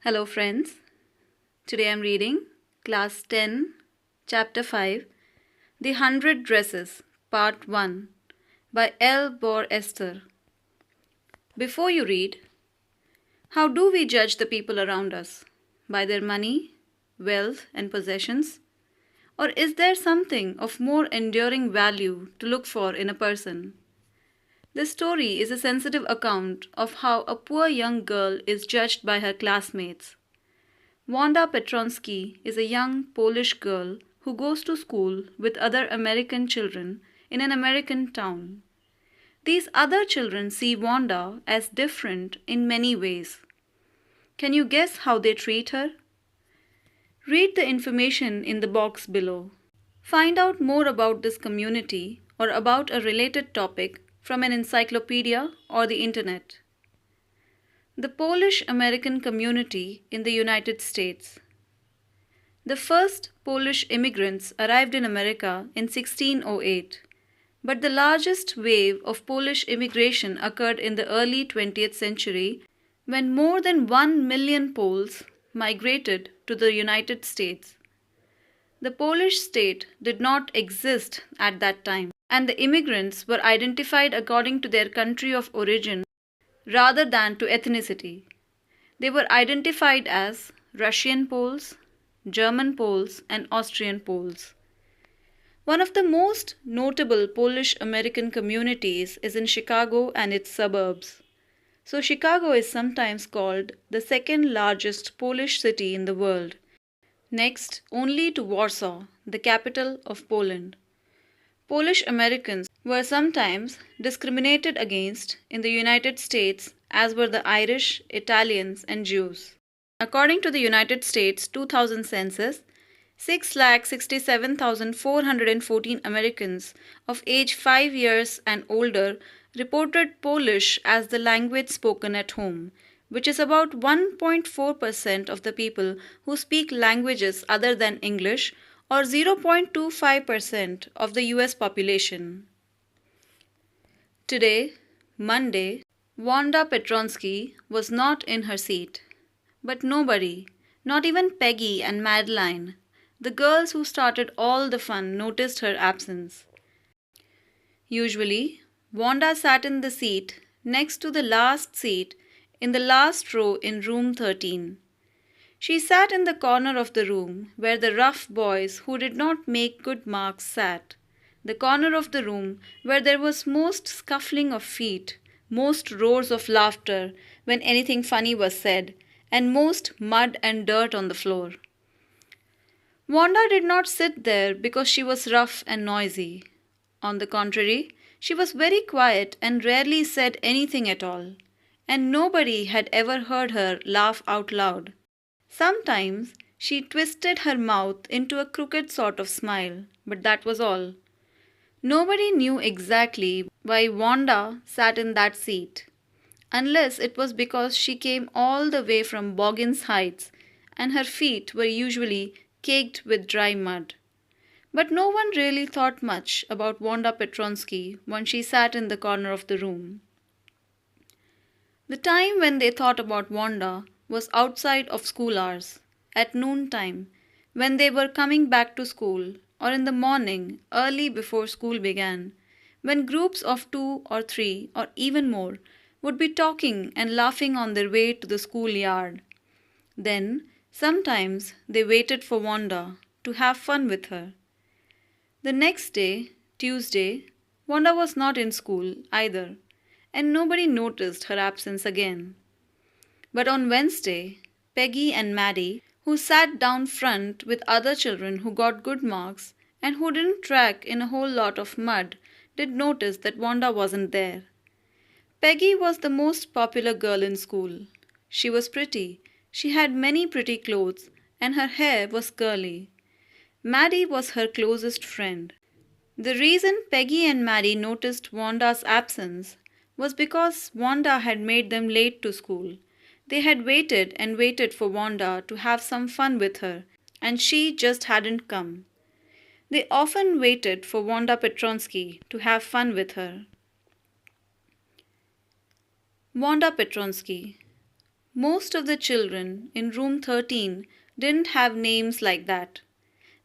Hello friends, today I am reading Class 10, Chapter 5, The 100 Dresses, Part 1 by L. Bor Esther. Before you read, how do we judge the people around us? By their money, wealth and possessions? Or is there something of more enduring value to look for in a person? This story is a sensitive account of how a poor young girl is judged by her classmates. Wanda Petronsky is a young Polish girl who goes to school with other American children in an American town. These other children see Wanda as different in many ways. Can you guess how they treat her? Read the information in the box below. Find out more about this community or about a related topic from an encyclopedia or the internet. The Polish-American community in the United States. The first Polish immigrants arrived in America in 1608, but the largest wave of Polish immigration occurred in the early 20th century when more than 1 million Poles migrated to the United States. The Polish state did not exist at that time, and the immigrants were identified according to their country of origin rather than to ethnicity. They were identified as Russian Poles, German Poles, and Austrian Poles. One of the most notable Polish-American communities is in Chicago and its suburbs. So Chicago is sometimes called the second largest Polish city in the world, next only to Warsaw, the capital of Poland. Polish Americans were sometimes discriminated against in the United States, as were the Irish, Italians, and Jews. According to the United States 2000 census, 6,67,414 Americans of age 5 years and older reported Polish as the language spoken at home, which is about 1.4% of the people who speak languages other than English, or 0.25% of the US population. Today, Monday, Wanda Petronsky was not in her seat. But nobody, not even Peggy and Madeline, the girls who started all the fun, noticed her absence. Usually, Wanda sat in the seat next to the last seat in the last row in room 13. She sat in the corner of the room where the rough boys who did not make good marks sat, the corner of the room where there was most scuffling of feet, most roars of laughter when anything funny was said, and most mud and dirt on the floor. Wanda did not sit there because she was rough and noisy. On the contrary, she was very quiet and rarely said anything at all, and nobody had ever heard her laugh out loud. Sometimes she twisted her mouth into a crooked sort of smile, but that was all. Nobody knew exactly why Wanda sat in that seat, unless it was because she came all the way from Boggins Heights and her feet were usually caked with dry mud. But no one really thought much about Wanda Petronsky when she sat in the corner of the room. The time when they thought about Wanda was outside of school hours, at noontime, when they were coming back to school, or in the morning, early before school began, when groups of 2 or 3 or even more would be talking and laughing on their way to the schoolyard. Then, sometimes they waited for Wanda to have fun with her. The next day, Tuesday, Wanda was not in school either, and nobody noticed her absence again. But on Wednesday, Peggy and Maddie, who sat down front with other children who got good marks and who didn't track in a whole lot of mud, did notice that Wanda wasn't there. Peggy was the most popular girl in school. She was pretty, she had many pretty clothes, and her hair was curly. Maddie was her closest friend. The reason Peggy and Maddie noticed Wanda's absence was because Wanda had made them late to school. They had waited and waited for Wanda to have some fun with her, and she just hadn't come. They often waited for Wanda Petronsky to have fun with her. Wanda Petronsky. Most of the children in room 13 didn't have names like that.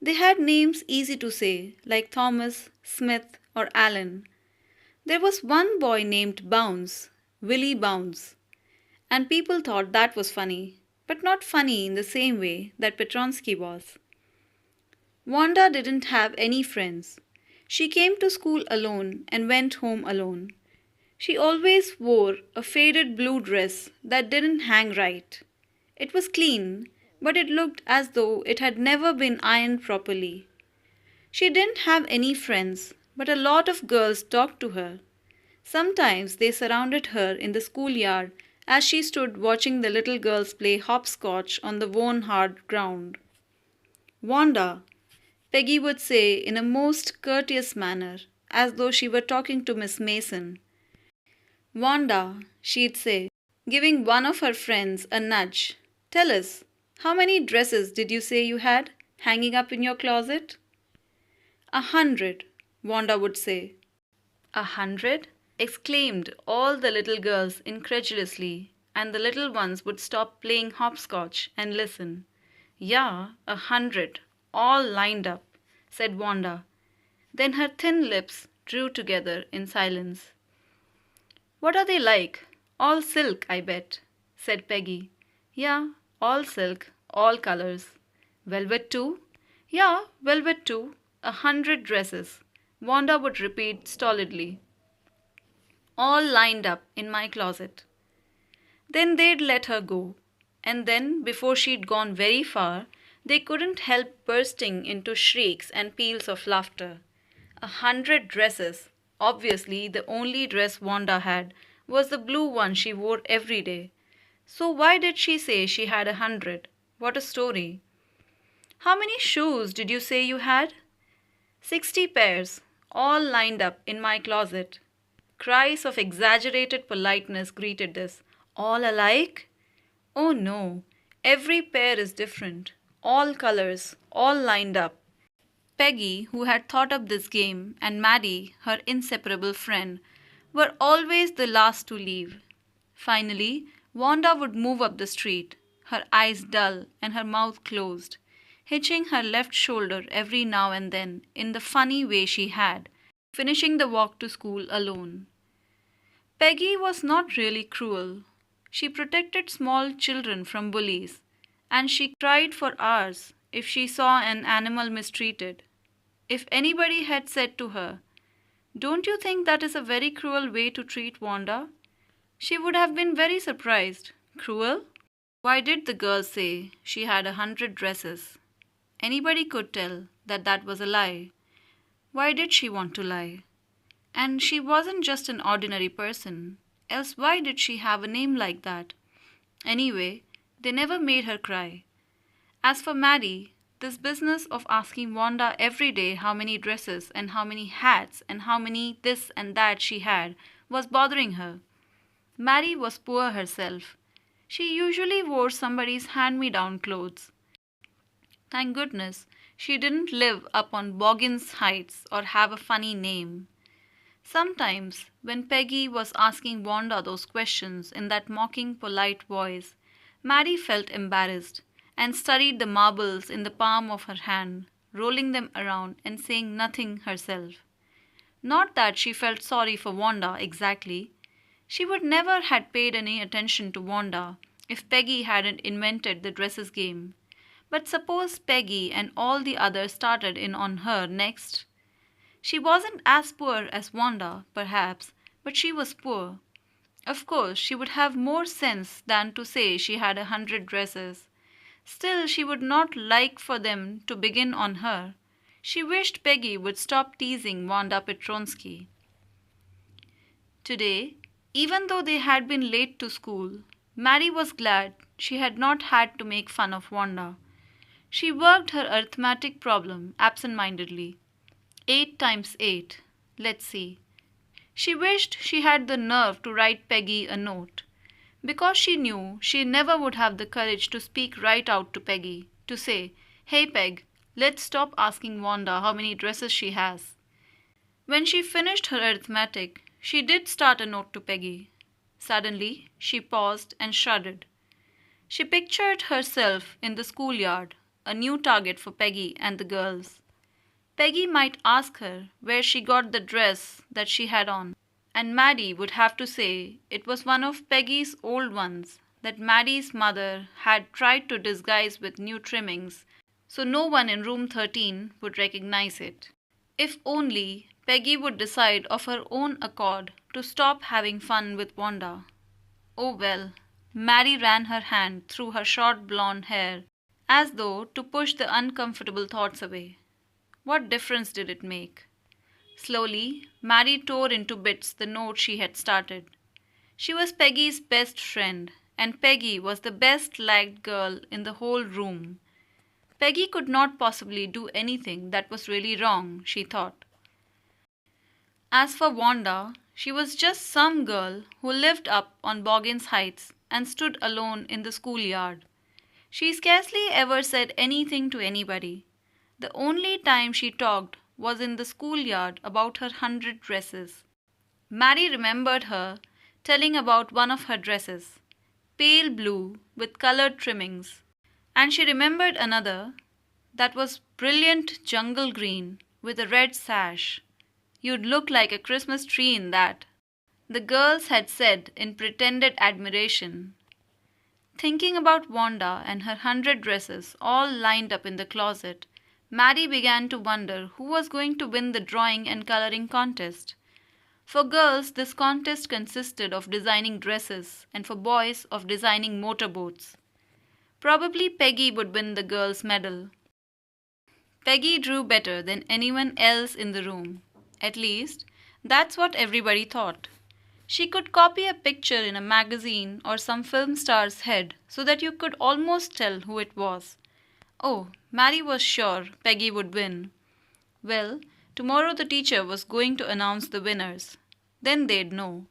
They had names easy to say, like Thomas, Smith, or Alan. There was one boy named Bounce, Willie Bounce, and people thought that was funny, but not funny in the same way that Petronsky was. Wanda didn't have any friends. She came to school alone and went home alone. She always wore a faded blue dress that didn't hang right. It was clean, but it looked as though it had never been ironed properly. She didn't have any friends, but a lot of girls talked to her. Sometimes they surrounded her in the schoolyard as she stood watching the little girls play hopscotch on the worn hard ground. Wanda, Peggy would say in a most courteous manner, as though she were talking to Miss Mason. Wanda, she'd say, giving one of her friends a nudge. Tell us, how many dresses did you say you had hanging up in your closet? 100, Wanda would say. 100? Exclaimed all the little girls incredulously, and the little ones would stop playing hopscotch and listen. Yeah, 100, all lined up, said Wanda. Then her thin lips drew together in silence. What are they like? All silk, I bet, said Peggy. Yeah, all silk, all colors. Velvet too? Yeah, velvet too. 100 dresses, Wanda would repeat stolidly. All lined up in my closet. Then they'd let her go. And then, before she'd gone very far, they couldn't help bursting into shrieks and peals of laughter. 100 dresses. Obviously, the only dress Wanda had was the blue one she wore every day. So why did she say she had 100? What a story. How many shoes did you say you had? 60 pairs, all lined up in my closet. Cries of exaggerated politeness greeted this. All alike? Oh no, every pair is different. All colors, all lined up. Peggy, who had thought up this game, and Maddie, her inseparable friend, were always the last to leave. Finally, Wanda would move up the street, her eyes dull and her mouth closed, hitching her left shoulder every now and then in the funny way she had, finishing the walk to school alone. Peggy was not really cruel. She protected small children from bullies, and she cried for hours if she saw an animal mistreated. If anybody had said to her, "Don't you think that is a very cruel way to treat Wanda?" she would have been very surprised. Cruel? Why did the girl say she had 100 dresses? Anybody could tell that that was a lie. Why did she want to lie? And she wasn't just an ordinary person, else why did she have a name like that? Anyway, they never made her cry. As for Maddie, this business of asking Wanda every day how many dresses and how many hats and how many this and that she had was bothering her. Maddie was poor herself. She usually wore somebody's hand-me-down clothes. Thank goodness she didn't live up on Boggins Heights or have a funny name. Sometimes, when Peggy was asking Wanda those questions in that mocking, polite voice, Maddie felt embarrassed and studied the marbles in the palm of her hand, rolling them around and saying nothing herself. Not that she felt sorry for Wanda exactly. She would never have paid any attention to Wanda if Peggy hadn't invented the dresses game. But suppose Peggy and all the others started in on her next? She wasn't as poor as Wanda, perhaps, but she was poor. Of course, she would have more sense than to say she had 100 dresses. Still, she would not like for them to begin on her. She wished Peggy would stop teasing Wanda Petronsky. Today, even though they had been late to school, Mary was glad she had not had to make fun of Wanda. She worked her arithmetic problem absent-mindedly. 8 times 8. Let's see. She wished she had the nerve to write Peggy a note, because she knew she never would have the courage to speak right out to Peggy, to say, "Hey Peg, let's stop asking Wanda how many dresses she has." When she finished her arithmetic, she did start a note to Peggy. Suddenly, she paused and shuddered. She pictured herself in the schoolyard, a new target for Peggy and the girls. Peggy might ask her where she got the dress that she had on, and Maddie would have to say it was one of Peggy's old ones that Maddie's mother had tried to disguise with new trimmings so no one in room 13 would recognize it. If only Peggy would decide of her own accord to stop having fun with Wanda. Oh well, Maddie ran her hand through her short blonde hair as though to push the uncomfortable thoughts away. What difference did it make? Slowly, Maddie tore into bits the note she had started. She was Peggy's best friend, and Peggy was the best liked girl in the whole room. Peggy could not possibly do anything that was really wrong, she thought. As for Wanda, she was just some girl who lived up on Boggins Heights and stood alone in the schoolyard. She scarcely ever said anything to anybody. The only time she talked was in the schoolyard about her 100 dresses. Mary remembered her telling about one of her dresses, pale blue with colored trimmings, and she remembered another that was brilliant jungle green with a red sash. You'd look like a Christmas tree in that, the girls had said in pretended admiration. Thinking about Wanda and her 100 dresses all lined up in the closet, Maddie began to wonder who was going to win the drawing and coloring contest. For girls, this contest consisted of designing dresses, and for boys, of designing motorboats. Probably Peggy would win the girls' medal. Peggy drew better than anyone else in the room. At least, that's what everybody thought. She could copy a picture in a magazine or some film star's head so that you could almost tell who it was. Oh, Mary was sure Peggy would win. Well, tomorrow the teacher was going to announce the winners. Then they'd know.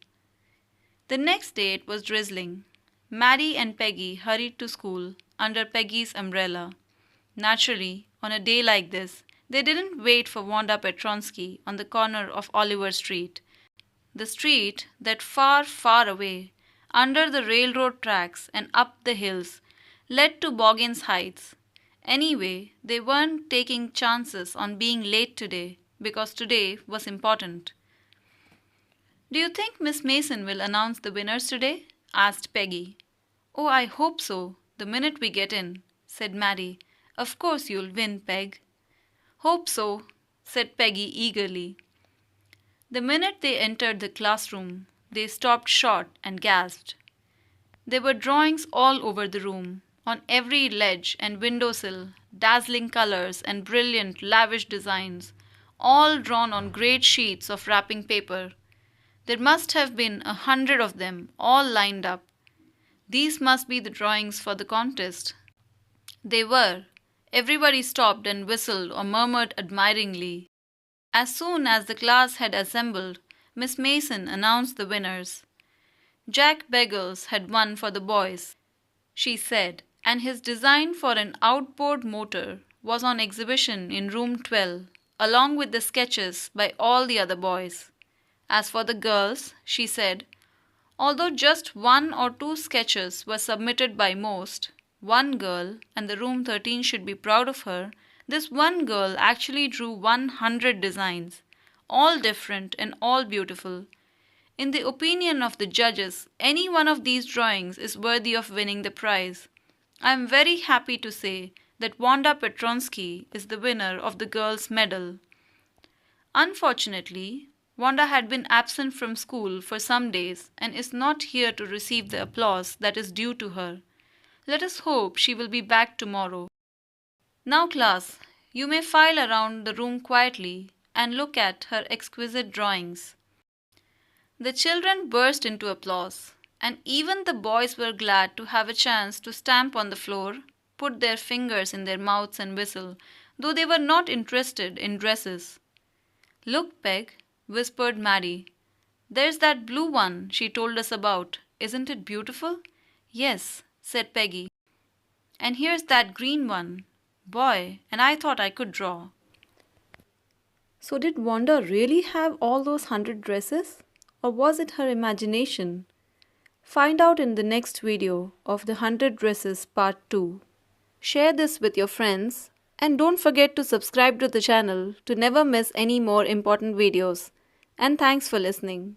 The next day it was drizzling. Mary and Peggy hurried to school under Peggy's umbrella. Naturally, on a day like this, they didn't wait for Wanda Petronsky on the corner of Oliver Street. The street that far, far away, under the railroad tracks and up the hills, led to Boggins Heights. Anyway, they weren't taking chances on being late today because today was important. "Do you think Miss Mason will announce the winners today?" asked Peggy. "Oh, I hope so, the minute we get in," said Mary. "Of course you'll win, Peg." "Hope so," said Peggy eagerly. The minute they entered the classroom, they stopped short and gasped. There were drawings all over the room, on every ledge and windowsill, dazzling colors and brilliant, lavish designs, all drawn on great sheets of wrapping paper. There must have been 100 of them, all lined up. These must be the drawings for the contest. They were. Everybody stopped and whistled or murmured admiringly. As soon as the class had assembled, Miss Mason announced the winners. Jack Beggles had won for the boys, she said, and his design for an outboard motor was on exhibition in room 12, along with the sketches by all the other boys. As for the girls, she said, although just 1 or 2 sketches were submitted by most, one girl, and the room 13 should be proud of her, this one girl actually drew 100 designs, all different and all beautiful. In the opinion of the judges, any one of these drawings is worthy of winning the prize. I am very happy to say that Wanda Petronsky is the winner of the girls' medal. Unfortunately, Wanda had been absent from school for some days and is not here to receive the applause that is due to her. Let us hope she will be back tomorrow. Now, class, you may file around the room quietly and look at her exquisite drawings. The children burst into applause, and even the boys were glad to have a chance to stamp on the floor, put their fingers in their mouths and whistle, though they were not interested in dresses. "Look, Peg," whispered Mary. "There's that blue one she told us about. Isn't it beautiful?" "Yes," said Peggy. "And here's that green one. Boy, and I thought I could draw." So did Wanda really have all those 100 dresses? Or was it her imagination? Find out in the next video of the 100 Dresses Part 2. Share this with your friends and don't forget to subscribe to the channel to never miss any more important videos. And thanks for listening.